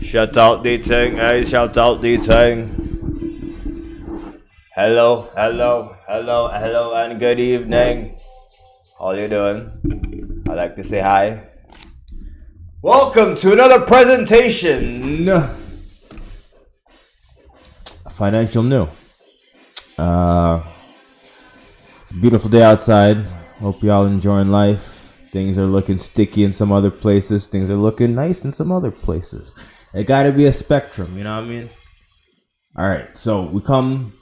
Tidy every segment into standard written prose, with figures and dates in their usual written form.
Shout out the thing, hey, shout out the thing. Hello, and good evening. How you doing? I like to say hi. Welcome to another presentation. Financial new. It's a beautiful day outside. Hope y'all enjoying life. Things are looking sticky in some other places. Things are looking nice in some other places. It gotta be a spectrum, you know what I mean? Alright, so we come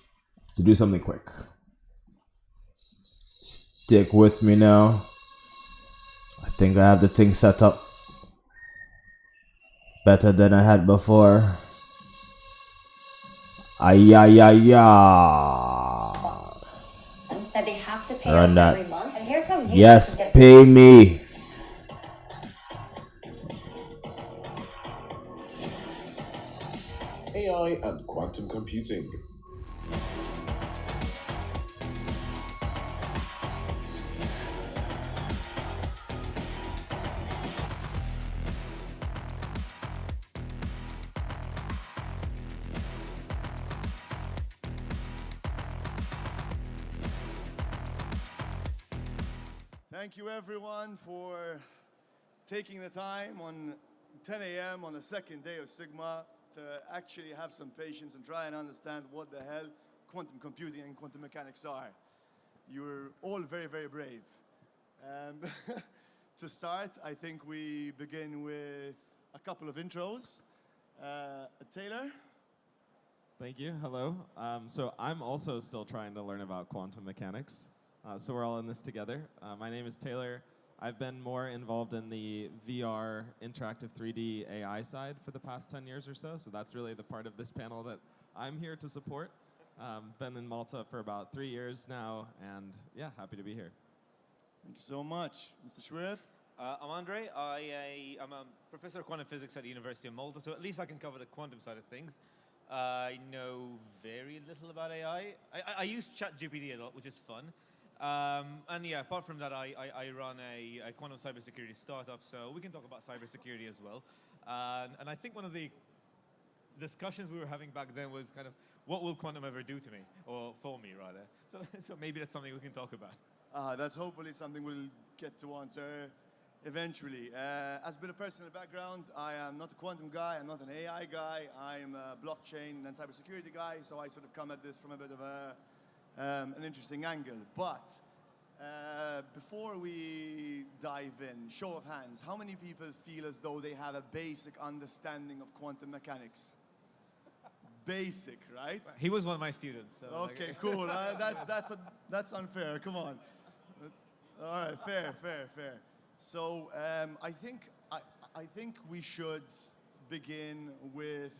to do something quick. Stick with me now. I think I have the thing set up better than I had before. Ay. That they have to pay Run that. every month. And here's how you Yes, get pay me. AI and quantum computing. Thank you everyone for taking the time on 10 a.m. on the second day of Sigma to actually have some patience and try and understand what the hell quantum computing and quantum mechanics are. You're all very, very brave. To start, I think we begin with a couple of intros. Taylor? Thank you. Hello. So I'm also still trying to learn about quantum mechanics. So we're all in this together. My name is Taylor. I've been more involved in the VR interactive 3D AI side for the past 10 years or so. So that's really the part of this panel that I'm here to support. Been in Malta for about 3 years now, and yeah, happy to be here. Thank you so much. Mr. Schwer? I'm Andre. I'm a professor of quantum physics at the University of Malta, so at least I can cover the quantum side of things. I know very little about AI. I use ChatGPT a lot, which is fun. And yeah, apart from that, I run a quantum cybersecurity startup, so we can talk about cybersecurity as well. And I think one of the discussions we were having back then was kind of, what will quantum ever do to me? Or for me, rather. So maybe that's something we can talk about. That's hopefully something we'll get to answer eventually. As a bit of personal background, I am not a quantum guy, I'm not an AI guy, I'm a blockchain and cybersecurity guy, so I sort of come at this from a bit of an interesting angle. But before we dive in, show of hands, how many people feel as though they have a basic understanding of quantum mechanics? Basic, right? He was one of my students. So okay, cool. That's unfair. Come on. All right, fair. So I think we should begin with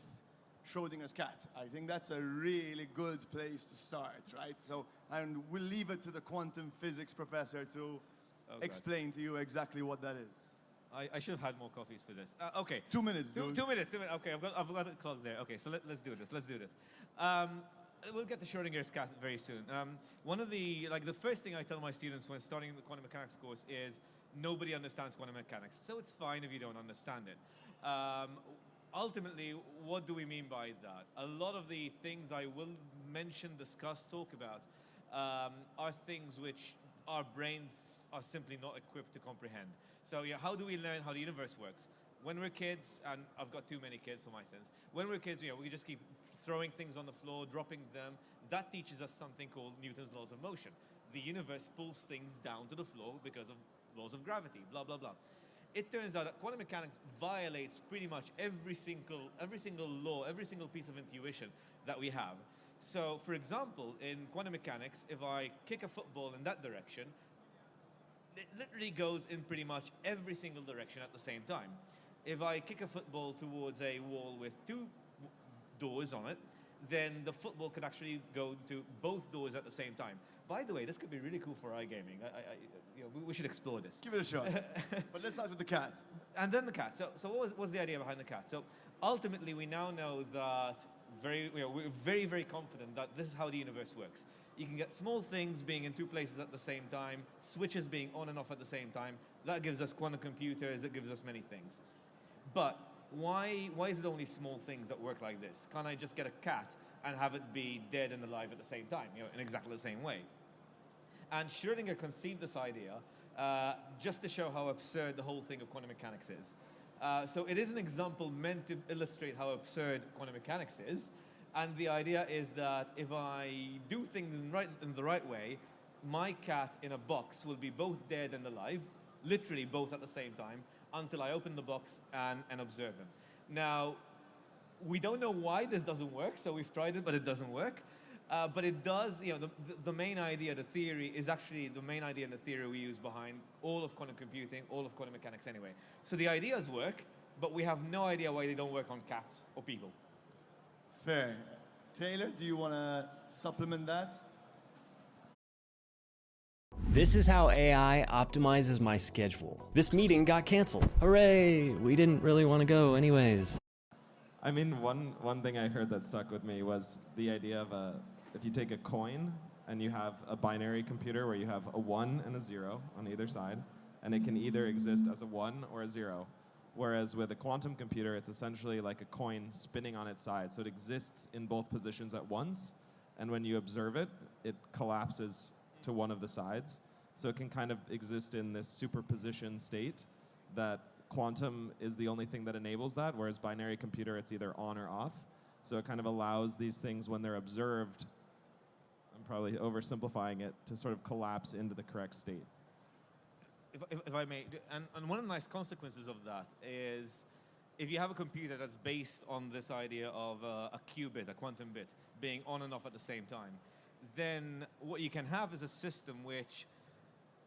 Schrodinger's cat. I think that's a really good place to start, right? So, and we'll leave it to the quantum physics professor to explain to you exactly what that is. I should have had more coffees for this. Okay. 2 minutes, dude. 2 minutes. Okay, I've got it clogged there. Okay, so let's do this. We'll get to Schrodinger's cat very soon. One of the first thing I tell my students when starting the quantum mechanics course is nobody understands quantum mechanics, so it's fine if you don't understand it. Ultimately, what do we mean by that? A lot of the things I will mention, discuss, talk about are things which our brains are simply not equipped to comprehend. So yeah, how do we learn how the universe works? When we're kids, and I've got too many kids for my sense, when we're kids, we just keep throwing things on the floor, dropping them. That teaches us something called Newton's laws of motion. The universe pulls things down to the floor because of laws of gravity, blah, blah, blah. It turns out that quantum mechanics violates pretty much every single law, every single piece of intuition that we have. So, for example, in quantum mechanics, if I kick a football in that direction, it literally goes in pretty much every single direction at the same time. If I kick a football towards a wall with two doors on it, then the football could actually go to both doors at the same time. By the way, this could be really cool for iGaming. We should explore this. Give it a shot. But let's start with the cat. And then the cat. So what was the idea behind the cat? So ultimately, we now know that we're very, very confident that this is how the universe works. You can get small things being in two places at the same time, switches being on and off at the same time. That gives us quantum computers, it gives us many things. But why is it only small things that work like this? Can't I just get a cat and have it be dead and alive at the same time, in exactly the same way? And Schrödinger conceived this idea just to show how absurd the whole thing of quantum mechanics is. So it is an example meant to illustrate how absurd quantum mechanics is. And the idea is that if I do things in the right way, my cat in a box will be both dead and alive, literally both at the same time, until I open the box and observe him. Now, we don't know why this doesn't work, so we've tried it, but it doesn't work. But it does, the main idea, the theory, is actually the main idea and the theory we use behind all of quantum computing, all of quantum mechanics anyway. So the ideas work, but we have no idea why they don't work on cats or people. Fair. Taylor, do you want to supplement that? This is how AI optimizes my schedule. This meeting got canceled. Hooray! We didn't really want to go anyways. I mean, one thing I heard that stuck with me was the idea of if you take a coin and you have a binary computer where you have a 1 and a 0 on either side, and it can either exist as a 1 or a 0. Whereas with a quantum computer, it's essentially like a coin spinning on its side. So it exists in both positions at once, and when you observe it, it collapses to one of the sides. So it can kind of exist in this superposition state that quantum is the only thing that enables that, whereas binary computer, it's either on or off. So it kind of allows these things, when they're observed, I'm probably oversimplifying it, to sort of collapse into the correct state. If I may, and one of the nice consequences of that is, if you have a computer that's based on this idea of a qubit, a quantum bit, being on and off at the same time, then what you can have is a system which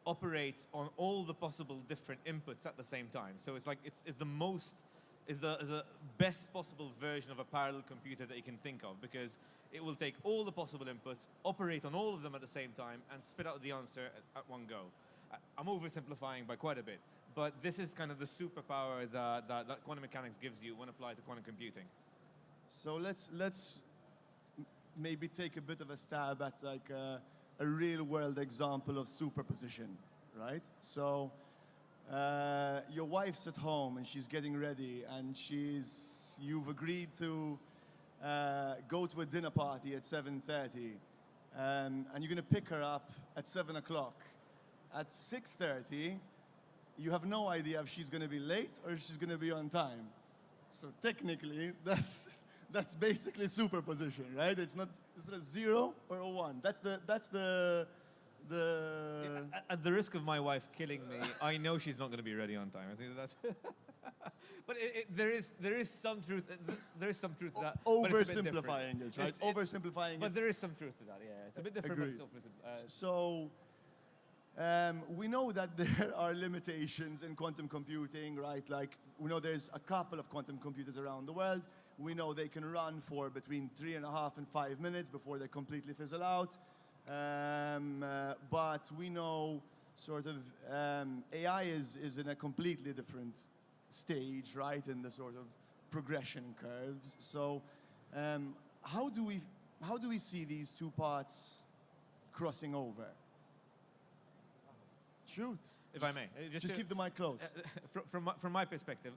operates on all the possible different inputs at the same time. So it's like it's the best possible version of a parallel computer that you can think of, because it will take all the possible inputs, operate on all of them at the same time, and spit out the answer at one go. I'm oversimplifying by quite a bit, but this is kind of the superpower that quantum mechanics gives you when applied to quantum computing. So let's maybe take a bit of a stab at like a real-world example of superposition, right? So your wife's at home and she's getting ready, and you've agreed to go to a dinner party at 7:30, and you're going to pick her up at 7 o'clock. At 6:30, you have no idea if she's going to be late or if she's going to be on time. So technically, that's basically superposition, right? It's not a 0 or a 1. That's the At the risk of my wife killing me, I know she's not going to be ready on time. I think that's. But there is some truth. There is some truth to that. oversimplifying it, right? Oversimplifying it. But there is some truth to that. Yeah, it's a bit different. Agreed. But it's So we know that there are limitations in quantum computing, right? Like, we know there's a couple of quantum computers around the world. We know they can run for between 3.5 and 5 minutes before they completely fizzle out. But we know sort of AI is in a completely different stage, right? In the sort of progression curves. So how do we see these two parts crossing over? Shoot. If I may. Just keep the mic close. From my perspective,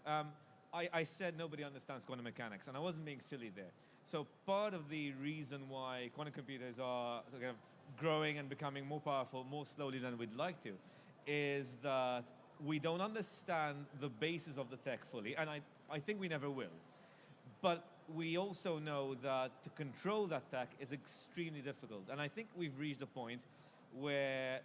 I said nobody understands quantum mechanics, and I wasn't being silly there. So part of the reason why quantum computers are kind of growing and becoming more powerful more slowly than we'd like to is that we don't understand the basis of the tech fully, and I think we never will. But we also know that to control that tech is extremely difficult, and I think we've reached a point where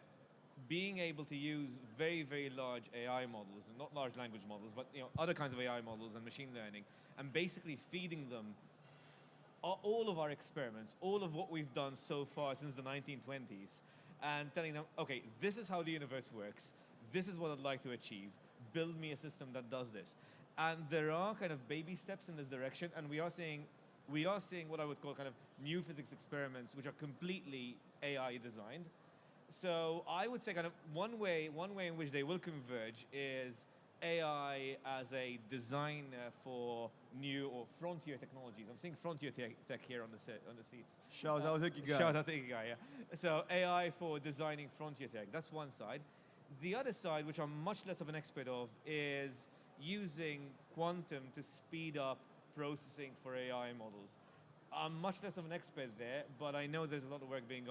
being able to use very, very large AI models, not large language models, but other kinds of AI models and machine learning, and basically feeding them all of our experiments, all of what we've done so far since the 1920s, and telling them, okay, this is how the universe works, this is what I'd like to achieve, build me a system that does this. And there are kind of baby steps in this direction, and we are seeing what I would call kind of new physics experiments, which are completely AI designed. So I would say kind of one way in which they will converge is AI as a designer for new or frontier technologies. I'm seeing frontier tech here on the seats. Shout out to Ikigai. Shout out to Ikigai, yeah. So AI for designing frontier tech, that's one side. The other side, which I'm much less of an expert of, is using quantum to speed up processing for AI models. I'm much less of an expert there, but I know there's a lot of work being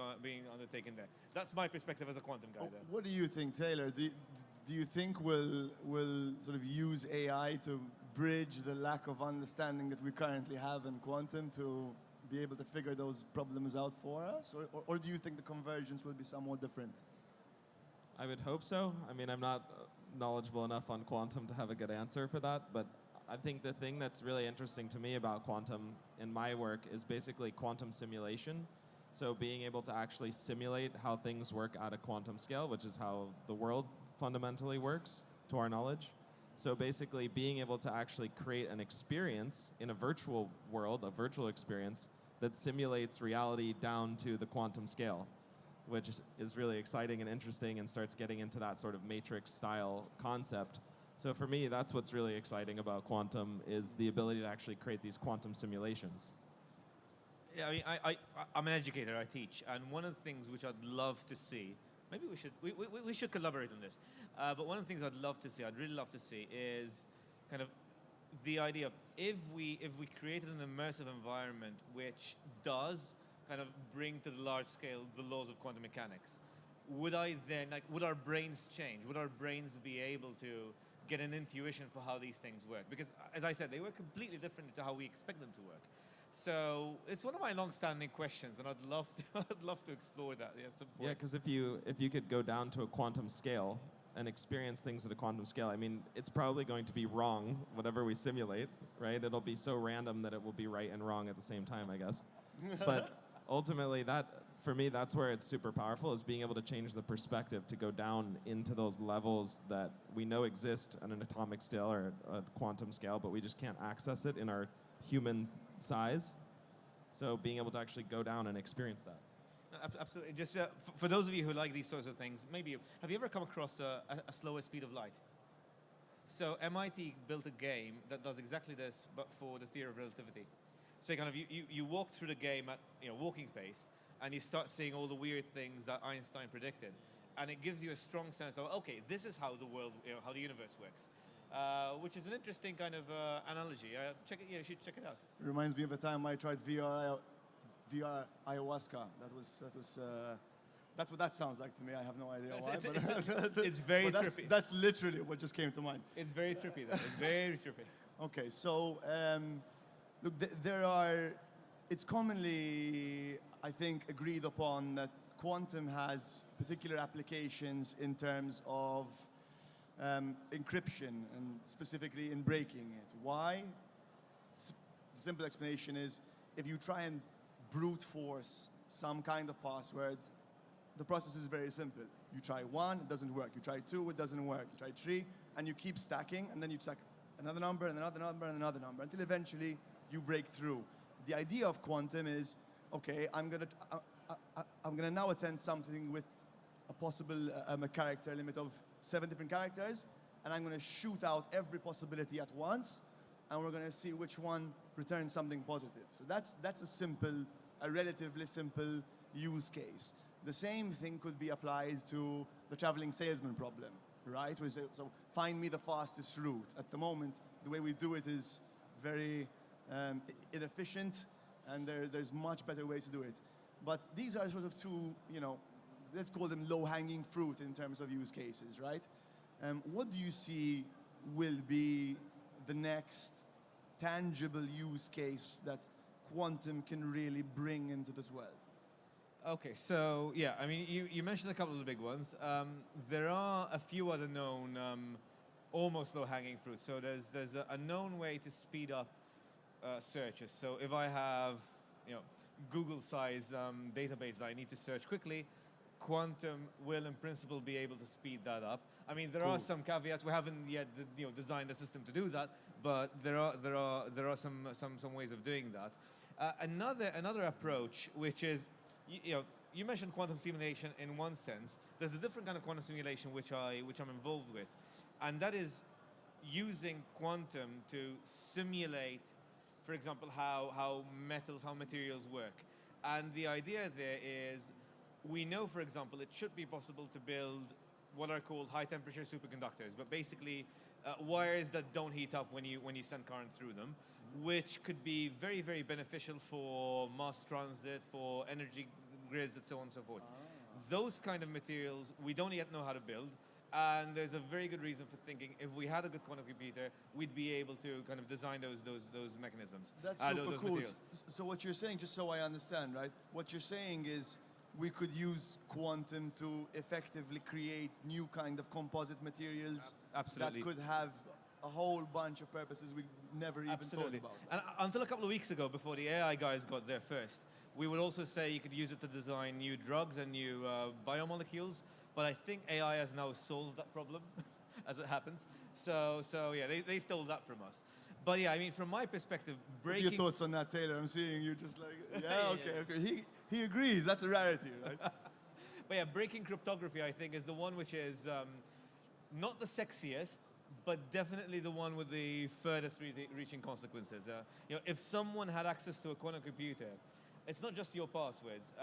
undertaken there. That's my perspective as a quantum guy, though. What do you think, Taylor? Do you think we'll sort of use AI to bridge the lack of understanding that we currently have in quantum to be able to figure those problems out for us? Or do you think the convergence will be somewhat different? I would hope so. I mean, I'm not knowledgeable enough on quantum to have a good answer for that, but I think the thing that's really interesting to me about quantum in my work is basically quantum simulation. So being able to actually simulate how things work at a quantum scale, which is how the world fundamentally works, to our knowledge. So basically being able to actually create an experience in a virtual world, a virtual experience, that simulates reality down to the quantum scale, which is really exciting and interesting and starts getting into that sort of matrix style concept. So for me, that's what's really exciting about quantum, is the ability to actually create these quantum simulations. Yeah, I mean, I'm an educator, I teach, and one of the things which I'd love to see, maybe we should collaborate on this, but one of the things I'd really love to see is kind of the idea of if we created an immersive environment which does kind of bring to the large scale the laws of quantum mechanics, would our brains change? Would our brains be able to get an intuition for how these things work? Because, as I said, they work completely differently to how we expect them to work. So it's one of my long-standing questions, and I'd love to explore that at some point. Yeah, because if you could go down to a quantum scale and experience things at a quantum scale, I mean, it's probably going to be wrong, whatever we simulate, right? It'll be so random that it will be right and wrong at the same time, I guess. But ultimately, for me, that's where it's super powerful, is being able to change the perspective to go down into those levels that we know exist at an atomic scale or a quantum scale, but we just can't access it in our human size. So being able to actually go down and experience that. Absolutely. Just for those of you who like these sorts of things, maybe have you ever come across a slower speed of light? So MIT built a game that does exactly this, but for the theory of relativity. So you walk through the game at walking pace, and you start seeing all the weird things that Einstein predicted, and it gives you a strong sense of, okay, this is how the world, how the universe works, which is an interesting kind of analogy. You should check it out. It reminds me of a time I tried VR ayahuasca. That's what that sounds like to me. I have no idea why. It's very trippy. That's literally what just came to mind. It's very trippy, though. It's very trippy. Okay, so look, it's commonly, I think, agreed upon that quantum has particular applications in terms of encryption, and specifically in breaking it. Why? The simple explanation is, if you try and brute force some kind of password, the process is very simple. You try one, it doesn't work. You try two, it doesn't work. You try three, and you keep stacking, and then you stack another number, and another number, and another number, until eventually you break through. The idea of quantum is, okay, I'm gonna now attend something with a possible a character limit of 7 different characters, and I'm gonna shoot out every possibility at once, and we're gonna see which one returns something positive. So that's a relatively simple use case. The same thing could be applied to the traveling salesman problem, right? So find me the fastest route. At the moment, the way we do it is very inefficient, and there's much better ways to do it. But these are sort of two, let's call them low-hanging fruit in terms of use cases, right? What do you see will be the next tangible use case that quantum can really bring into this world? Okay, so yeah, I mean, you mentioned a couple of the big ones. There are a few other known, almost low-hanging fruits. So there's a known way to speed up searches. So if I have, Google-sized database that I need to search quickly, quantum will, in principle, be able to speed that up. I mean, there are some caveats. We haven't yet, designed a system to do that, but there are some ways of doing that. Another approach, which is, you mentioned quantum simulation in one sense. There's a different kind of quantum simulation which I'm involved with, and that is using quantum to simulate, for example, how materials work. And the idea there is, we know, for example, it should be possible to build what are called high-temperature superconductors, but basically wires that don't heat up when you send current through them, which could be very, very beneficial for mass transit, for energy grids, and so on and so forth. Those kind of materials we don't yet know how to build, and there's a very good reason for thinking if we had a good quantum computer, we'd be able to kind of design those mechanisms. That's those super cool. materials. So what you're saying, just so I understand, right? What you're saying is we could use quantum to effectively create new kind of composite materials Absolutely. that could have a whole bunch of purposes we never even Absolutely. thought about. And until a couple of weeks ago, before the AI guys got there first, we would also say you could use it to design new drugs and new biomolecules. But I think AI has now solved that problem, as it happens. So yeah, they stole that from us. But yeah, I mean, from my perspective, What are breaking. your thoughts on that, Taylor? I'm seeing you just like, yeah, Yeah, okay. He agrees. That's a rarity, right? But yeah, breaking cryptography, I think, is the one which is not the sexiest, but definitely the one with the furthest reaching consequences. If someone had access to a quantum computer, it's not just your passwords.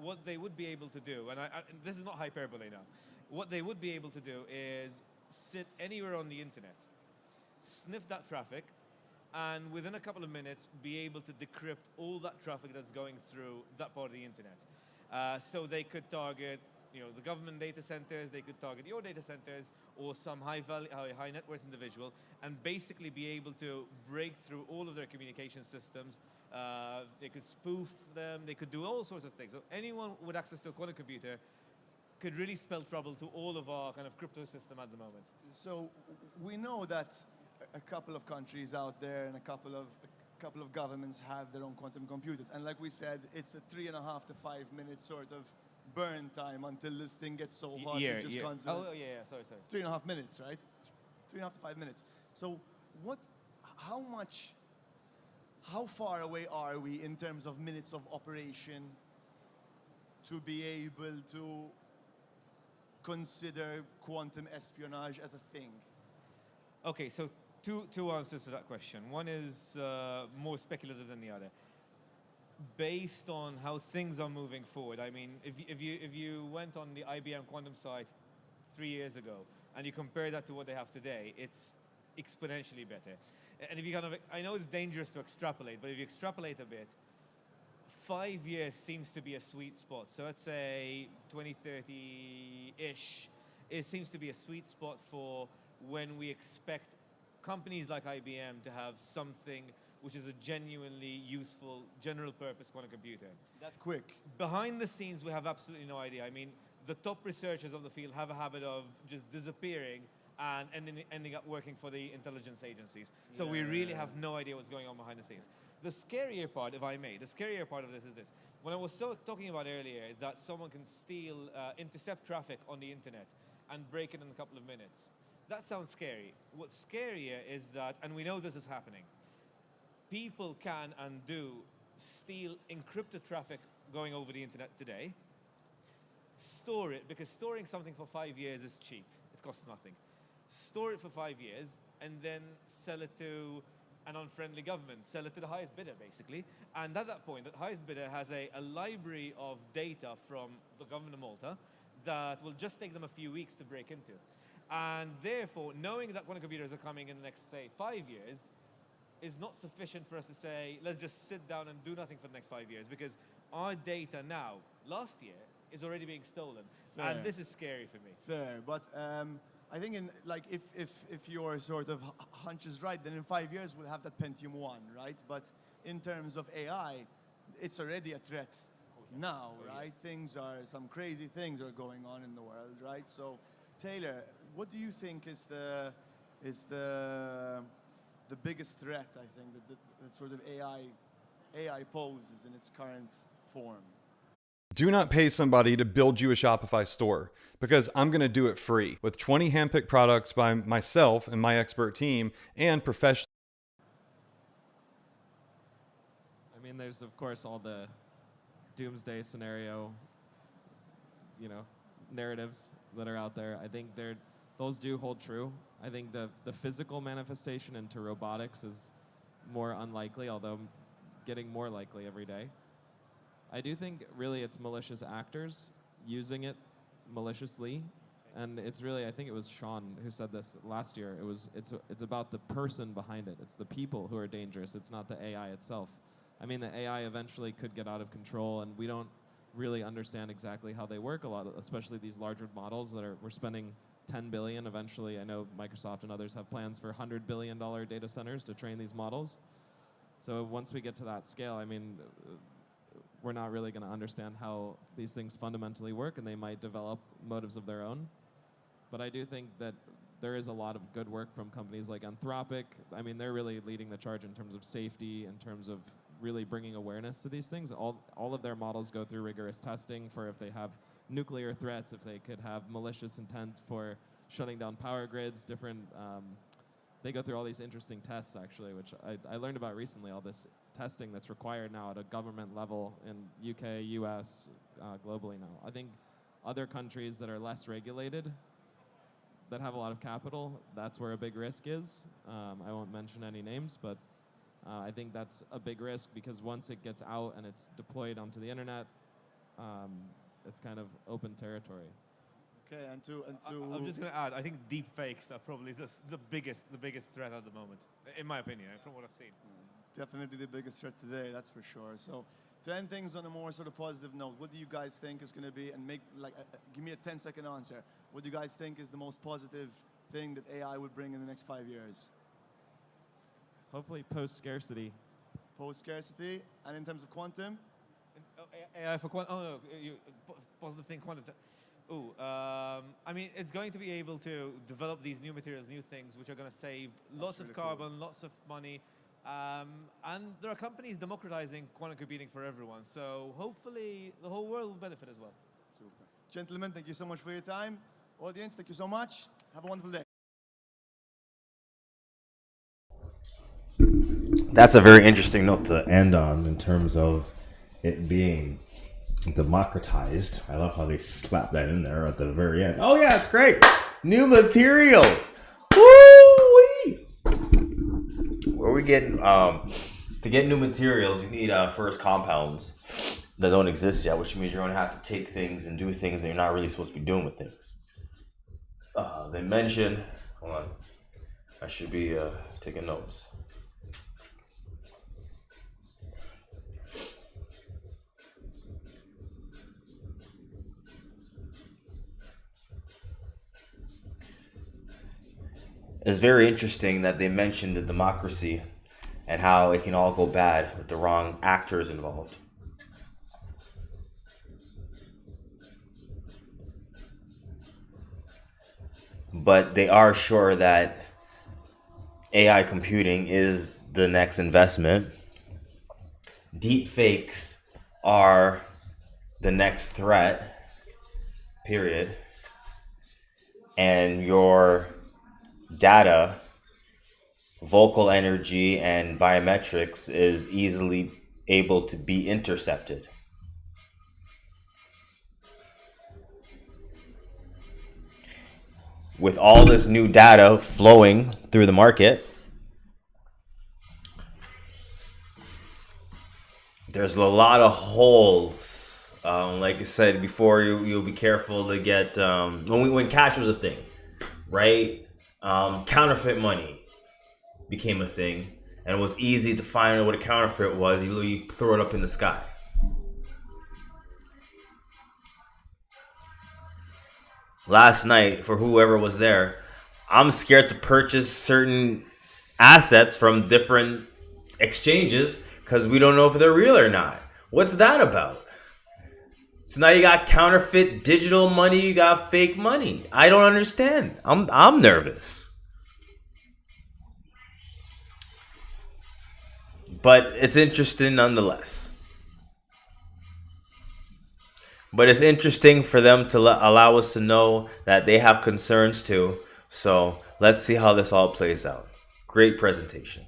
What they would be able to do, and this is not hyperbole now, what they would be able to do is sit anywhere on the internet, sniff that traffic, and within a couple of minutes be able to decrypt all that traffic that's going through that part of the internet. So they could target the government data centers, they could target your data centers or some high net worth individual, and basically be able to break through all of their communication systems. They could spoof them, they could do all sorts of things. So anyone with access to a quantum computer could really spell trouble to all of our kind of crypto system at the moment. So we know that a couple of countries out there and a couple of governments have their own quantum computers, and like we said, it's a 3.5 to 5 minute sort of burn time until this thing gets so hot it just constantly. Oh yeah, sorry. 3.5 minutes, right? 3.5 to 5 minutes. So how far away are we in terms of minutes of operation to be able to consider quantum espionage as a thing? Okay, so two answers to that question. One is more speculative than the other. Based on how things are moving forward, I mean, if you went on the IBM quantum site 3 years ago and you compare that to what they have today, it's exponentially better. And if you I know it's dangerous to extrapolate, but if you extrapolate a bit, 5 years seems to be a sweet spot. So let's say 2030-ish, it seems to be a sweet spot for when we expect companies like IBM to have something which is a genuinely useful general purpose quantum computer. That quick. Behind the scenes, we have absolutely no idea. I mean, the top researchers of the field have a habit of just disappearing and ending up working for the intelligence agencies. So we really have no idea what's going on behind the scenes. The scarier part, if I may, the scarier part of this is this. When I was talking about earlier that someone can intercept traffic on the internet and break it in a couple of minutes, that sounds scary. What's scarier is that, and we know this is happening, people can and do steal encrypted traffic going over the internet today, store it, because storing something for 5 years is cheap. It costs nothing. Store it for 5 years and then sell it to an unfriendly government, sell it to the highest bidder, basically. And at that point, the highest bidder has a library of data from the government of Malta that will just take them a few weeks to break into. And therefore, knowing that quantum computers are coming in the next, say, 5 years, is not sufficient for us to say, let's just sit down and do nothing for the next 5 years, because our data now, last year, is already being stolen. Fair. And this is scary for me. Fair, but I think if your sort of hunch is right, then in 5 years we'll have that Pentium 1, right? But in terms of AI, it's already a threat now, right? Yes. Some crazy things are going on in the world, right? So, Taylor, what do you think is the biggest threat, I think, that sort of AI poses in its current form? Do not pay somebody to build you a Shopify store, because I'm going to do it free with 20 handpicked products by myself and my expert team and professional. I mean, there's of course all the doomsday scenario, narratives that are out there. I think those do hold true. I think the physical manifestation into robotics is more unlikely, although getting more likely every day. I do think really it's malicious actors using it maliciously And it's really, I think it was Sean who said this last year. It's about the person behind it. It's the people who are dangerous. It's not the AI itself. I mean, the AI eventually could get out of control, and we don't really understand exactly how they work a lot, especially these larger models we're spending 10 billion eventually. I know Microsoft and others have plans for $100 billion data centers to train these models. So once we get to that scale, I mean, we're not really going to understand how these things fundamentally work, and they might develop motives of their own. But I do think that there is a lot of good work from companies like Anthropic. I mean, they're really leading the charge in terms of safety, in terms of really bringing awareness to these things. All of their models go through rigorous testing for if they have nuclear threats, if they could have malicious intent for shutting down power grids, they go through all these interesting tests, actually, which I learned about recently, all this testing that's required now at a government level in UK, US, globally now. I think other countries that are less regulated, that have a lot of capital, that's where a big risk is. I won't mention any names, but I think that's a big risk because once it gets out and it's deployed onto the internet, it's kind of open territory. Okay, and to I'm just going to add, I think deep fakes are probably the biggest threat at the moment, in my opinion, from what I've seen. definitely the biggest threat today, that's for sure. So to end things on a more sort of positive note, what do you guys think is going to be, and give me a 10-second answer, what do you guys think is the most positive thing that AI would bring in the next 5 years? Hopefully post-scarcity. Post-scarcity, and in terms of quantum? AI for quantum, positive thing, quantum. I mean, it's going to be able to develop these new materials, new things, which are going to save lots of carbon, lots of money. And there are companies democratizing quantum computing for everyone. So hopefully the whole world will benefit as well. Super. Gentlemen, thank you so much for your time. Audience, thank you so much. Have a wonderful day. That's a very interesting note to end on in terms of it being democratized. I love how they slap that in there at the very end. Oh yeah, it's great. New materials. Woo-wee. Where we getting to get new materials, you need first compounds that don't exist yet, which means you're going to have to take things and do things that you're not really supposed to be doing with things. They mentioned, hold on, I should be taking notes. It's very interesting that they mentioned the democracy and how it can all go bad with the wrong actors involved. But they are sure that AI computing is the next investment. Deep fakes are the next threat, period. And your data, vocal energy, and biometrics is easily able to be intercepted. With all this new data flowing through the market, there's a lot of holes. Like I said before, you'll be careful to get when cash was a thing, right? Counterfeit money became a thing, and it was easy to find out what a counterfeit was. You throw it up in the sky. Last night, for whoever was there, I'm scared to purchase certain assets from different exchanges because we don't know if they're real or not. What's that about? So now you got counterfeit digital money, you got fake money. I don't understand. I'm nervous. But it's interesting nonetheless. But it's interesting for them to allow us to know that they have concerns too. So let's see how this all plays out. Great presentation.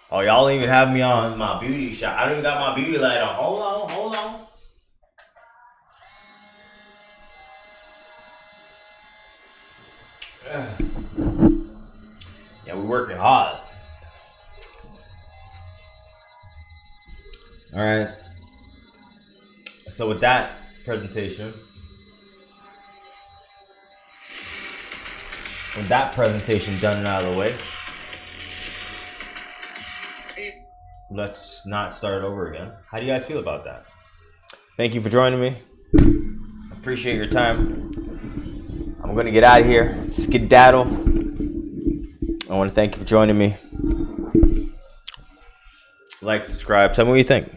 Oh, y'all don't even have me on my beauty shot. I don't even got my beauty light on. Hold on. Yeah, we're working hard. All right. So with that presentation, done and out of the way, let's not start over again. How do you guys feel about that? Thank you for joining me. Appreciate your time. I'm going to get out of here, skedaddle. I want to thank you for joining me. Like, subscribe, tell me what you think.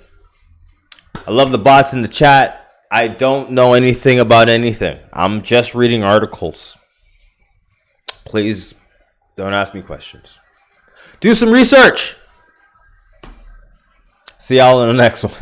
I love the bots in the chat. I don't know anything about anything. I'm just reading articles. Please don't ask me questions. Do some research. See y'all in the next one.